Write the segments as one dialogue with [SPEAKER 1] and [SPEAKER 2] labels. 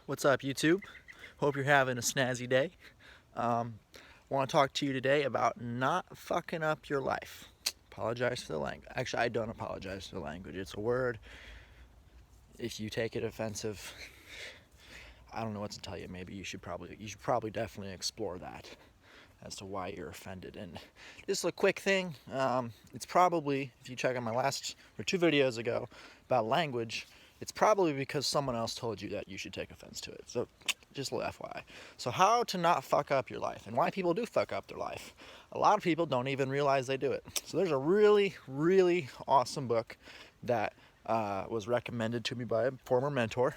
[SPEAKER 1] What's up, YouTube? Hope you're having a snazzy day. I want to talk to you today about not fucking up your life. Apologize for the language. Actually, I don't apologize for the language. It's a word. If you take it offensive, I don't know what to tell you. Maybe you should probably definitely explore that as to why you're offended. And just a quick thing. It's probably, if you check out my last or 2 videos ago about language, it's probably because someone else told you that you should take offense to it. So just a little FYI. So how to not fuck up your life and why people do fuck up their life. A lot of people don't even realize they do it. So there's a really, really awesome book that was recommended to me by a former mentor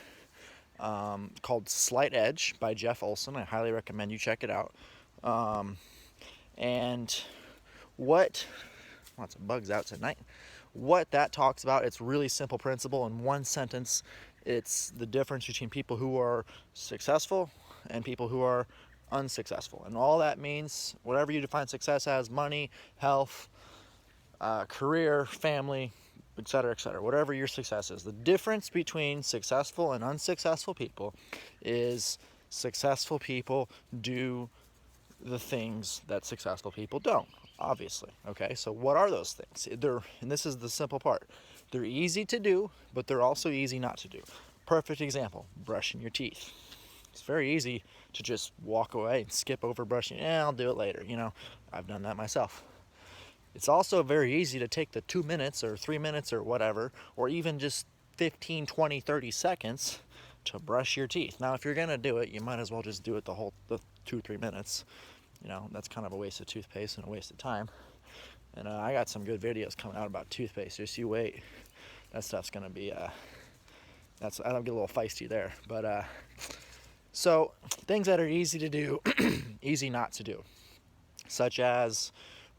[SPEAKER 1] called Slight Edge by Jeff Olson. I highly recommend you check it out. And lots of bugs out tonight. What that talks about, it's really simple principle in one sentence. It's the difference between people who are successful and people who are unsuccessful. And all that means, whatever you define success as, money, health, career, family, etc., etc., whatever your success is. The difference between successful and unsuccessful people is successful people do the things that successful people don't, obviously. Okay, so what are those things? And this is the simple part. They're easy to do, but they're also easy not to do. Perfect example, brushing your teeth. It's very easy to just walk away and skip over brushing. I'll do it later. I've done that myself. It's also very easy to take the 2 minutes or 3 minutes or whatever, or even just 15, 20, 30 seconds to brush your teeth. Now, if you're going to do it, you might as well just do it the 2-3 minutes. That's kind of a waste of toothpaste and a waste of time. And I got some good videos coming out about toothpaste. Just you wait. That stuff's going to be, I'll get a little feisty there. But, so things that are easy to do, easy not to do, such as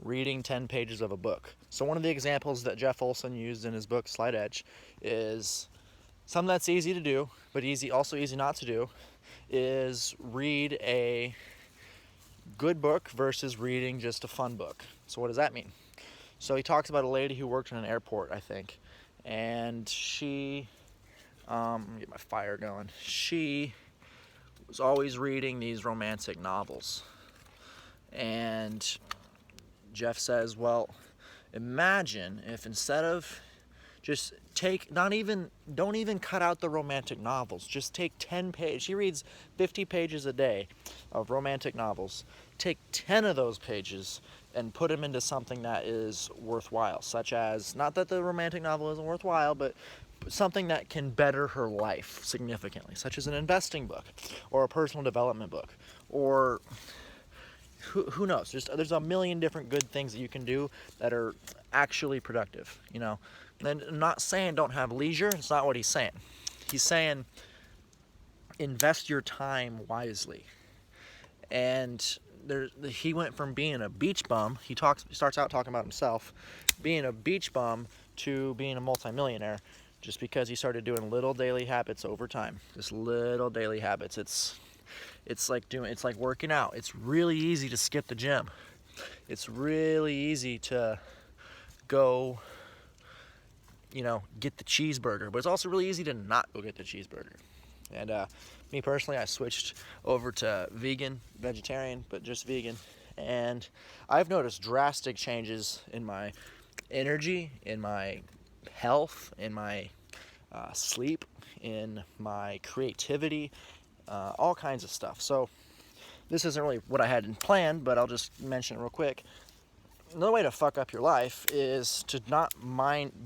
[SPEAKER 1] reading 10 pages of a book. So one of the examples that Jeff Olson used in his book, Slight Edge, is something that's easy to do, but also easy not to do, is read a good book versus reading just a fun book. So what does that mean? So he talks about a lady who worked in an airport, I think, and she, let me get my fire going. She was always reading these romantic novels. And Jeff says, well, imagine if instead of just don't even cut out the romantic novels. Just take 10 pages. She reads 50 pages a day of romantic novels. Take 10 of those pages and put them into something that is worthwhile, such as, not that the romantic novel isn't worthwhile, but something that can better her life significantly, such as an investing book or a personal development book, or who knows? There's a million different good things that you can do that are actually productive, And I'm not saying don't have leisure. It's not what he's saying. He's saying invest your time wisely. And he went from being a beach bum. He starts out talking about himself, being a beach bum, to being a multimillionaire, just because he started doing little daily habits over time. Just little daily habits. It's like working out. It's really easy to skip the gym. It's really easy to go, get the cheeseburger, but it's also really easy to not go get the cheeseburger. And me personally, I switched over to vegetarian, but just vegan. And I've noticed drastic changes in my energy, in my health, in my sleep, in my creativity, all kinds of stuff. So this isn't really what I had planned, but I'll just mention it real quick. Another way to fuck up your life is to not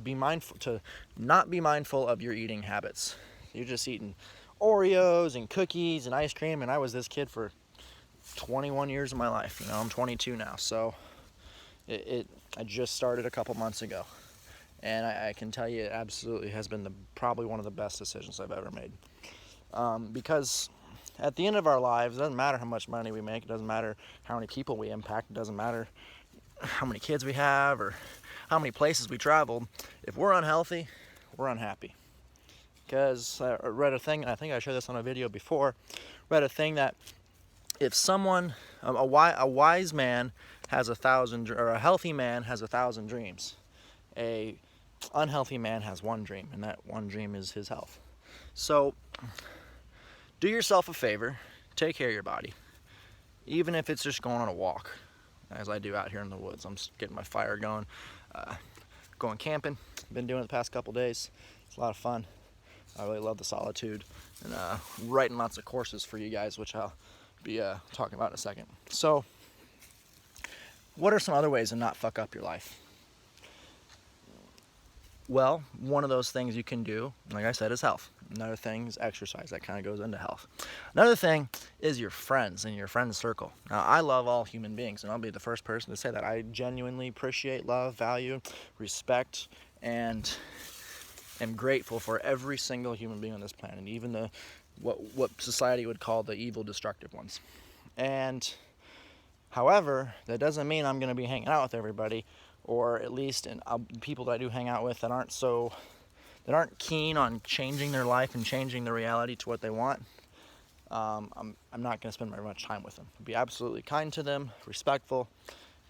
[SPEAKER 1] be mindful of your eating habits. You're just eating Oreos and cookies and ice cream, and I was this kid for 21 years of my life. I'm 22 now, so I just started a couple months ago, and I can tell you it absolutely has been probably one of the best decisions I've ever made. Because at the end of our lives, it doesn't matter how much money we make, it doesn't matter how many people we impact, it doesn't matter how many kids we have or how many places we traveled. If we're unhealthy, we're unhappy. Because I read a thing, and I think I shared this on a video before, read a thing that if someone, a wise man has 1,000, or a healthy man has 1,000 dreams, a unhealthy man has one dream, and that one dream is his health. So do yourself a favor, take care of your body. Even if it's just going on a walk, as I do out here in the woods. I'm just getting my fire going, going camping. Been doing it the past couple days. It's a lot of fun. I really love the solitude, and writing lots of courses for you guys, which I'll be talking about in a second. So, what are some other ways to not fuck up your life? Well, one of those things you can do, like I said, is health. Another thing is exercise. That kind of goes into health. Another thing is your friends and your friend circle. Now, I love all human beings, and I'll be the first person to say that. I genuinely appreciate, love, value, respect, and am grateful for every single human being on this planet, even the what society would call the evil, destructive ones. And however, that doesn't mean I'm going to be hanging out with everybody, or at least people that I do hang out with that aren't keen on changing their life and changing the reality to what they want. I'm not going to spend very much time with them. Be absolutely kind to them, respectful,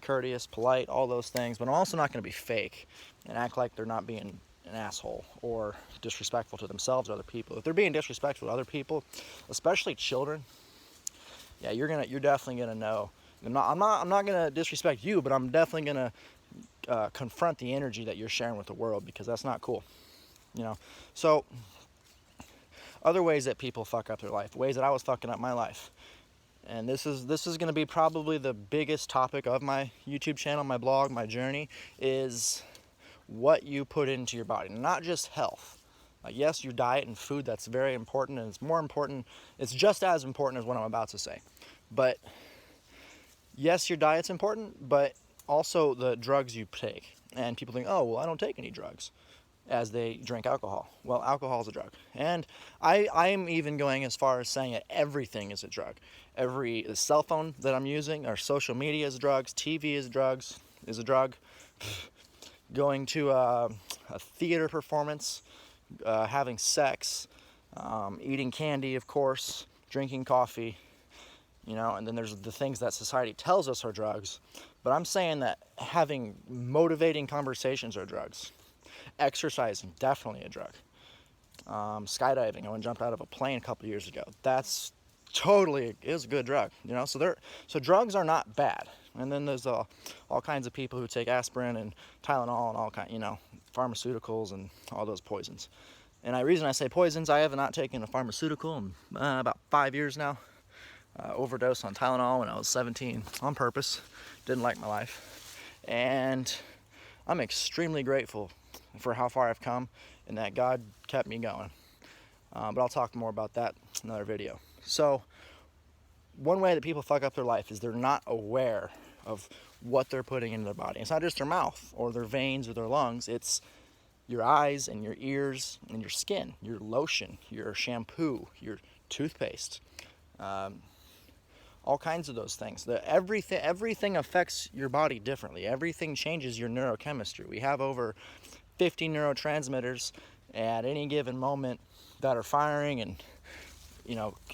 [SPEAKER 1] courteous, polite, all those things. But I'm also not going to be fake and act like they're not being an asshole or disrespectful to themselves or other people. If they're being disrespectful to other people, especially children, yeah, you're definitely gonna know. I'm not gonna disrespect you, but I'm definitely gonna confront the energy that you're sharing with the world, because that's not cool. So other ways that people fuck up their life, ways that I was fucking up my life, and this is going to be probably the biggest topic of my YouTube channel, my blog, my journey, is what you put into your body. Not just health. Yes, your diet and food, that's very important, and it's just as important as what I'm about to say. But yes, your diet's important, but also the drugs you take. And people think, oh, well, I don't take any drugs, as they drink alcohol. Well, alcohol is a drug. And I'm even going as far as saying that everything is a drug. Every cell phone that I'm using, or social media is drugs, TV is a drug. Going to a theater performance, having sex, eating candy, of course, drinking coffee, and then there's the things that society tells us are drugs. But I'm saying that having motivating conversations are drugs. Exercising, definitely a drug. Skydiving, I went and jumped out of a plane a couple years ago. That's is a good drug, so drugs are not bad. And then there's all kinds of people who take aspirin and Tylenol and all pharmaceuticals and all those poisons. And the reason I say poisons, I have not taken a pharmaceutical in about 5 years now. Overdosed on Tylenol when I was 17 on purpose. Didn't like my life. And I'm extremely grateful for how far I've come and that God kept me going. But I'll talk more about that in another video. So, one way that people fuck up their life is they're not aware of what they're putting into their body. It's not just their mouth or their veins or their lungs. It's your eyes and your ears and your skin, your lotion, your shampoo, your toothpaste, all kinds of those things. Everything affects your body differently. Everything changes your neurochemistry. We have over 50 neurotransmitters at any given moment that are firing and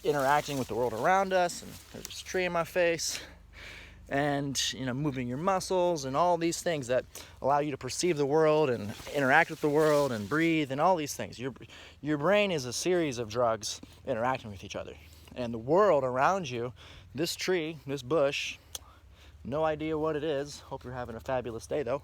[SPEAKER 1] interacting with the world around us. And there's this tree in my face, and moving your muscles and all these things that allow you to perceive the world and interact with the world and breathe and all these things. Your brain is a series of drugs interacting with each other, and the world around you, this tree, this bush, no idea what it is, hope you're having a fabulous day though,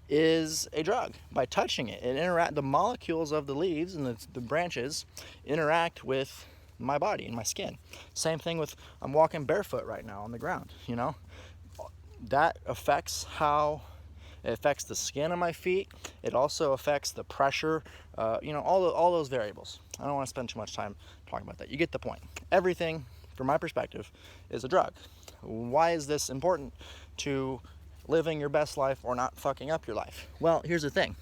[SPEAKER 1] is a drug. By touching it, the molecules of the leaves and the branches interact with my body and my skin. Same thing with, I'm walking barefoot right now on the ground, that affects it affects the skin on my feet. It also affects the pressure, all those variables. I don't want to spend too much time talking about that. You get the point. Everything, from my perspective, is a drug. Why is this important to living your best life or not fucking up your life? Well, here's the thing.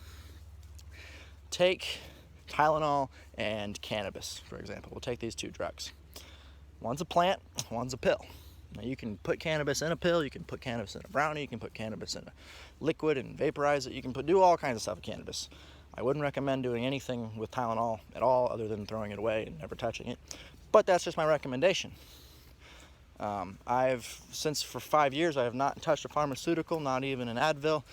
[SPEAKER 1] Take Tylenol and cannabis, for example. We'll take these two drugs. One's a plant, one's a pill. Now, you can put cannabis in a pill, you can put cannabis in a brownie, you can put cannabis in a liquid and vaporize it. You can do all kinds of stuff with cannabis. I wouldn't recommend doing anything with Tylenol at all other than throwing it away and never touching it. But that's just my recommendation. For 5 years, I have not touched a pharmaceutical, not even an Advil.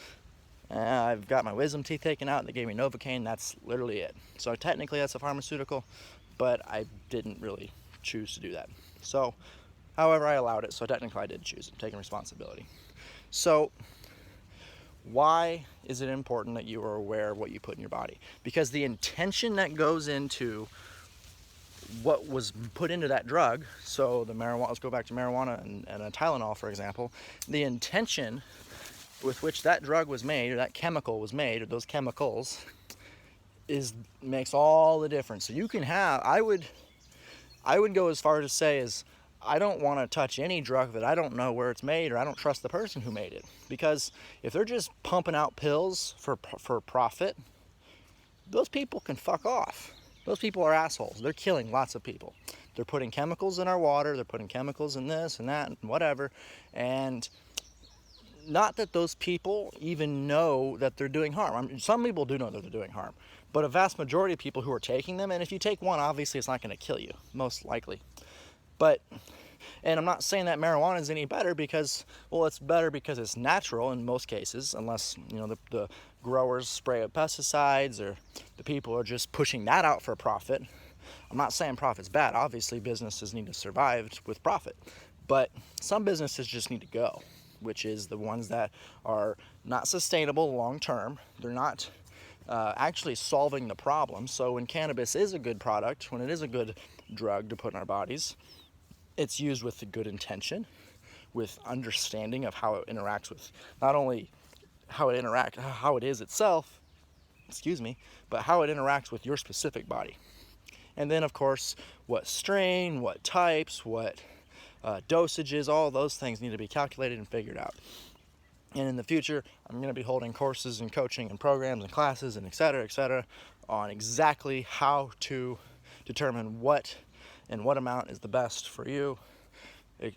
[SPEAKER 1] I've got my wisdom teeth taken out. They gave me Novocaine. That's literally it. So technically, that's a pharmaceutical, but I didn't really choose to do that. So, however, I allowed it, so technically I did choose it, taking responsibility. So, why is it important that you are aware of what you put in your body? Because the intention that goes into what was put into that drug, so the marijuana, let's go back to marijuana and a Tylenol, for example, the intention with which that drug was made, or that chemical was made, or those chemicals, makes all the difference. So you can have, I would go as far as to say is, I don't want to touch any drug that I don't know where it's made, or I don't trust the person who made it. Because if they're just pumping out pills for profit, those people can fuck off. Those people are assholes. They're killing lots of people. They're putting chemicals in our water, they're putting chemicals in this and that and whatever. And not that those people even know that they're doing harm. I mean, some people do know that they're doing harm, but a vast majority of people who are taking them, and if you take one, obviously it's not going to kill you, most likely. But, and I'm not saying that marijuana is any better because, well, it's better because it's natural in most cases, unless, you know, the growers spray with pesticides, or the people are just pushing that out for profit. I'm not saying profit's bad. Obviously, businesses need to survive with profit, but some businesses just need to go, which is the ones that are not sustainable long term. They're not actually solving the problem. So when cannabis is a good product, when it is a good drug to put in our bodies, it's used with a good intention, with understanding of how it interacts with not only how it is itself, but how it interacts with your specific body. And then, of course, what strain, what types, what dosages, all those things need to be calculated and figured out. And in the future, I'm going to be holding courses and coaching and programs and classes and et cetera, on exactly how to determine what and what amount is the best for you.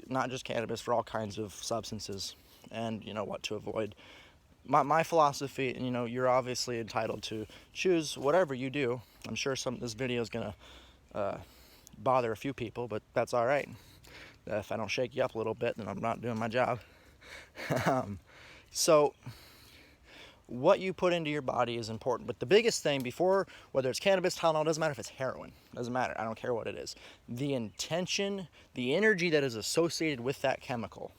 [SPEAKER 1] Not just cannabis, for all kinds of substances, and you know what to avoid. My philosophy, and you know, you're obviously entitled to choose whatever you do. I'm sure this video is going to bother a few people, but that's all right. If I don't shake you up a little bit, then I'm not doing my job. So what you put into your body is important, but the biggest thing before, whether it's cannabis, Tylenol, doesn't matter if it's heroin, doesn't matter, I don't care what it is, the intention, the energy that is associated with that chemical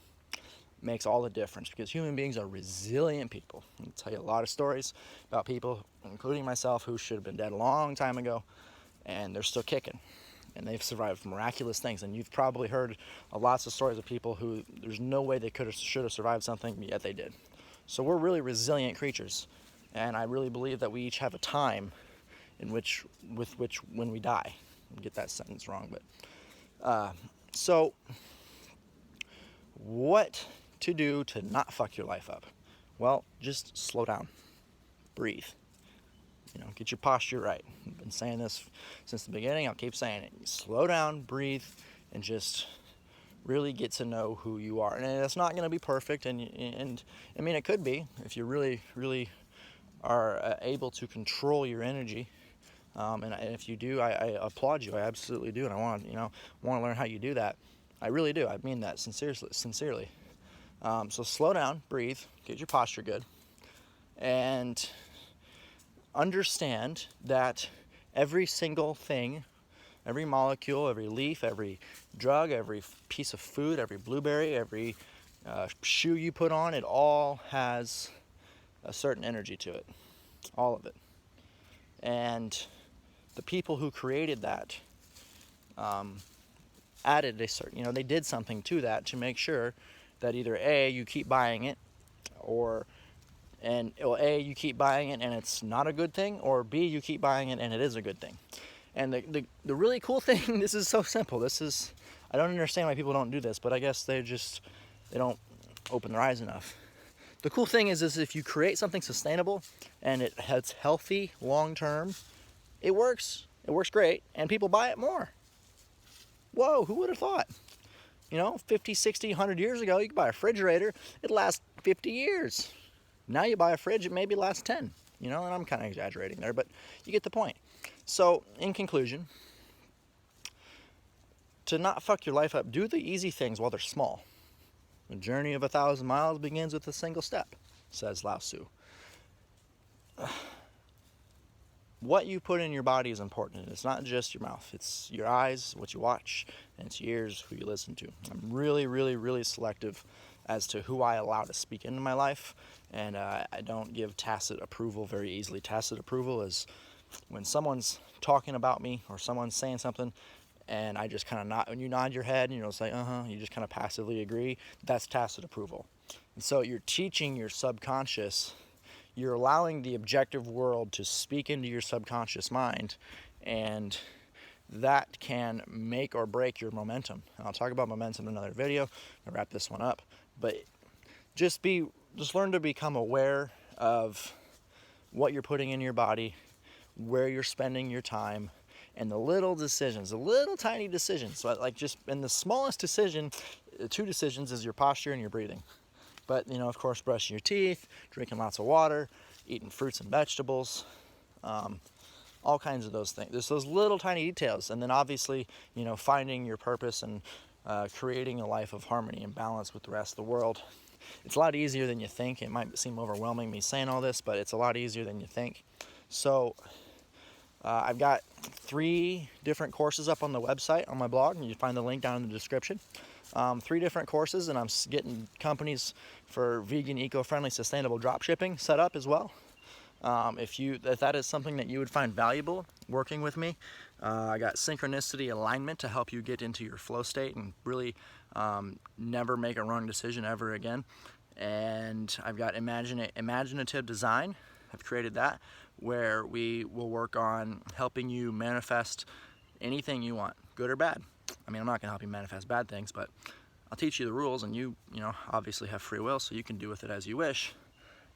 [SPEAKER 1] makes all the difference, because human beings are resilient people. I'll tell you a lot of stories about people, including myself, who should have been dead a long time ago, and they're still kicking, and they've survived miraculous things. And you've probably heard lots of stories of people who there's no way they should have survived something, yet they did. So we're really resilient creatures, and I really believe that we each have a time in which when we die. I'll get that sentence wrong, but so what to do to not fuck your life up? Well, just slow down, breathe. You know, get your posture right. I've been saying this since the beginning. I'll keep saying it. Slow down, breathe, and just really get to know who you are. And it's not going to be perfect, and I mean, it could be if you really are able to control your energy. And if you do, I applaud you. I absolutely do, and I want to learn how you do that. I really do. I mean that sincerely. So slow down, breathe, get your posture good, and understand that every single thing, every molecule, every leaf, every drug, every piece of food, every blueberry, every shoe you put on, it all has a certain energy to it, all of it. And the people who created that added a certain, they did something to that to make sure that either A, you keep buying it, you keep buying it and it's not a good thing, or B, you keep buying it and it is a good thing. And the really cool thing, this is so simple. I don't understand why people don't do this, but I guess they don't open their eyes enough. The cool thing is if you create something sustainable and it's healthy long term, it works. It works great, and people buy it more. Whoa, who would have thought? 50, 60, 100 years ago, you could buy a refrigerator, it'd last 50 years. Now you buy a fridge, it maybe lasts 10. And I'm kind of exaggerating there, but you get the point. So, in conclusion, to not fuck your life up, do the easy things while they're small. The journey of 1,000 miles begins with a single step, says Lao Tzu. what you put in your body is important. It's not just your mouth. It's your eyes, what you watch, and it's your ears, who you listen to. I'm really, really, really selective as to who I allow to speak into my life, and I don't give tacit approval very easily. Tacit approval is when someone's talking about me or someone's saying something, and I just kind of nod. When you nod your head, and say you just kind of passively agree. That's tacit approval. And so you're teaching your subconscious. You're allowing the objective world to speak into your subconscious mind, and that can make or break your momentum. And I'll talk about momentum in another video. I'll wrap this one up, but just learn to become aware of what you're putting in your body, where you're spending your time, and the little decisions, the little tiny decisions. So like just in the smallest decision, 2 decisions is your posture and your breathing. But of course, brushing your teeth, drinking lots of water, eating fruits and vegetables, all kinds of those things. There's those little tiny details, and then obviously, finding your purpose and creating a life of harmony and balance with the rest of the world. It's a lot easier than you think. It might seem overwhelming me saying all this, but it's a lot easier than you think. So I've got 3 different courses up on the website, on my blog, and you can find the link down in the description. 3 different courses, and I'm getting companies for vegan, eco-friendly, sustainable drop shipping set up as well. If that is something that you would find valuable working with me, I got synchronicity alignment to help you get into your flow state and really never make a wrong decision ever again. And I've got imaginative design. I've created that, where we will work on helping you manifest anything you want, good or bad. I mean, I'm not going to help you manifest bad things, but I'll teach you the rules, and you obviously have free will, so you can do with it as you wish.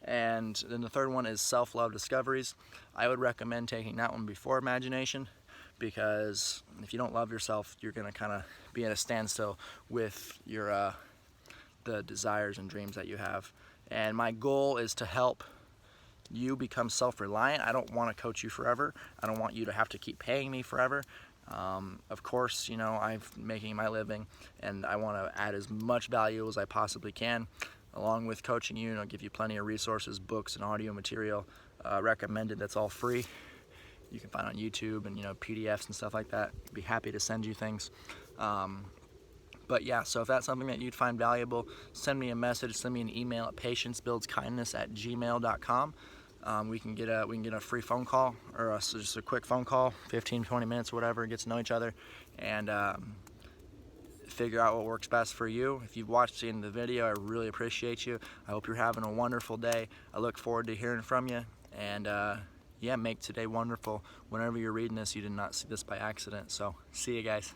[SPEAKER 1] And then the third one is self-love discoveries. I would recommend taking that one before imagination, because if you don't love yourself, you're going to kind of be at a standstill with your the desires and dreams that you have. And my goal is to help you become self-reliant. I don't want to coach you forever. I don't want you to have to keep paying me forever. Of course, I'm making my living, and I want to add as much value as I possibly can, along with coaching you. I'll give you plenty of resources, books, and audio material recommended. That's all free. You can find on YouTube and PDFs and stuff like that. I'd be happy to send you things. But yeah, so if that's something that you'd find valuable, send me a message, send me an email at patiencebuildskindness@gmail.com. We can get a free phone call, or just a quick phone call, 15-20 minutes or whatever, get to know each other, and figure out what works best for you. If you've watched the end of the video, I really appreciate you. I hope you're having a wonderful day. I look forward to hearing from you, and yeah, make today wonderful. Whenever you're reading this, you did not see this by accident. So see you guys.